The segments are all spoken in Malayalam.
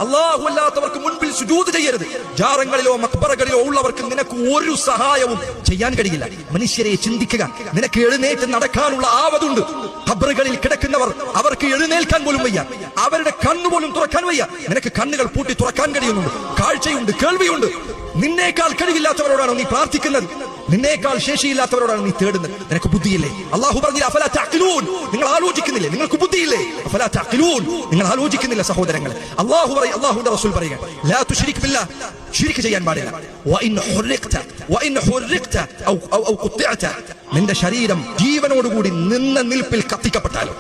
അല്ലാഹു അല്ലാത്തവർക്ക് മുൻപിൽ സുജൂദ് ചെയ്യരുത്. ജാറങ്ങളിലോ മഖ്ബറകളിലോ ഉള്ളവർക്ക് നിനക്ക് ഒരു സഹായവും ചെയ്യാൻ കഴിയില്ല. മനുഷ്യരെ ചിന്തിക്കുക, നിനക്ക് എഴുന്നേറ്റ് നടക്കാനുള്ള ആവതുണ്ട്. ഖബറുകളിൽ കിടക്കുന്നവർ, അവർക്ക് എഴുന്നേൽക്കാൻ പോലും വയ്യ, അവരുടെ കണ്ണുപോലും തുറക്കാൻ വയ്യ. നിനക്ക് കണ്ണുകൾ പൂട്ടി തുറക്കാൻ കഴിയുന്നുണ്ട്, കാഴ്ചയുണ്ട്, കേൾവിയുണ്ട്. നിന്നേക്കാൾ കഴിവില്ലാത്തവരോടാണ് നീ പ്രാർത്ഥിക്കുന്നത്, നിന്നേക്കാൾ ശേഷിയില്ലാത്തവരോടാണ് നീ തേടുന്നത്. നിനക്ക് ബുദ്ധിയില്ലേ? അല്ലാഹു പറഞ്ഞില്ല അഫലാ തഅഖിലൂൻ, നിങ്ങൾ ആലോചിക്കുന്നില്ലേ? നിങ്ങൾക്ക് ബുദ്ധിയില്ലേ? അഫലാ തഅഖിലൂൻ, നിങ്ങൾ ആലോചിക്കുന്നില്ല സഹോദരങ്ങളെ. അല്ലാഹുവിന്റെ റസൂൽ പറയുക, ലാ തുശ്രിക് ബില്ലാഹ്, ശിർക്ക് ചെയ്യാൻ പാടില്ല. വഇൻ ഹുർരിഖ്ത ഔ ഖുത്തിഅത, നിന്റെ ശരീരം ജീവനോടുകൂടി നിന്ന നിൽപ്പിൽ കത്തിക്കപ്പെട്ടാലോ,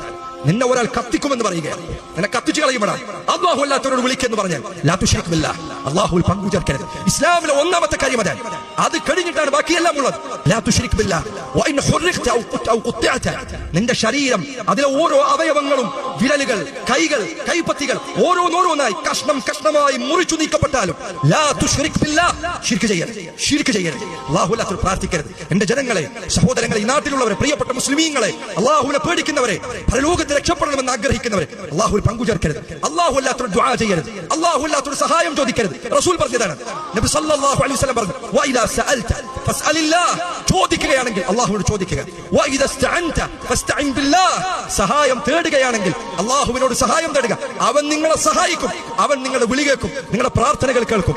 നിന്നെ ഒരാൾ കത്തിക്കുമെന്ന് പറയുകയാണ്, നിന്നെ കത്തിച്ചു കളയുമെടാ. അല്ലാഹു അല്ലാത്തവരോട് വിളിക്കെന്ന് പറഞ്ഞാൽ ലാ തുശ്രിക് ബില്ലാഹ്, അല്ലാഹുവിൽ പങ്കു ചേർക്കരുത്. ഇസ്ലാമിലെ ഒന്നാമത്തെ കാര്യം അതാണ്. അത് കഴിഞ്ഞിട്ടാണ് ബാക്കിയെല്ലാം ഉള്ളത്. ലാ തുശ്രിക് ബില്ലാഹ് വഇൻ ഹുർരിഖ്ത ഔ ഖുത്തിഅത, നിന്റെ ശരീരം, അതിലെ ഓരോ അവയവങ്ങളും, വിരലുകൾ, കൈകൾ, കൈപ്പത്തികൾ ഓരോന്നോരോന്നായി കഷ്ണം കഷ്ണമായി മുറിച്ചു നീക്കപ്പെട്ടാലും ലാ തുശ്രിക് ബില്ലാഹ്, ശിർക്ക് ചെയ്യരുത്. അല്ലാഹു അല്ലാത്തവർ പ്രാർത്ഥിക്കരുത്. എന്റെ ജനങ്ങളെ, സഹോദരങ്ങളെ, ഈ നാട്ടിലുള്ളവരെ, പ്രിയപ്പെട്ട മുസ്ലിമീങ്ങളെ, അല്ലാഹുവിനെ പേടിക്കുന്നവരെ, പരലോകത്ത് രക്ഷപ്പെടണമെന്ന് ആഗ്രഹിക്കുന്നവരെ, അല്ലാഹുവിൽ പങ്കു ചേർക്കരുത്. അല്ലാഹു അല്ലാത്തവർ ദുആ ചെയ്യരുത്. അല്ലാഹു അല്ലാത്തവർ സഹായം ചോദിക്കരുത്. റസൂൽ പറഞ്ഞതാണ്, നബി സല്ലല്ലാഹു അലൈഹി വസല്ലം പറഞ്ഞു, വഇദാ സഅൽത ഫസ്അലില്ലാഹ്, ചോദിക്കുകയാണെങ്കിൽ അല്ലാഹുവോട് ചോദിക്കുക. വഇദാ ഇസ്തഅൻത ഫസ്തഇൻ ബില്ലാഹ്, സഹായം തേടുകയാണെങ്കിൽ അല്ലാഹുവിനോട് സഹായം തേടുക. അവൻ നിങ്ങളെ സഹായിക്കും, അവൻ നിങ്ങളുടെ വിളി കേൾക്കും, നിങ്ങളുടെ പ്രാർത്ഥനകൾ കേൾക്കും.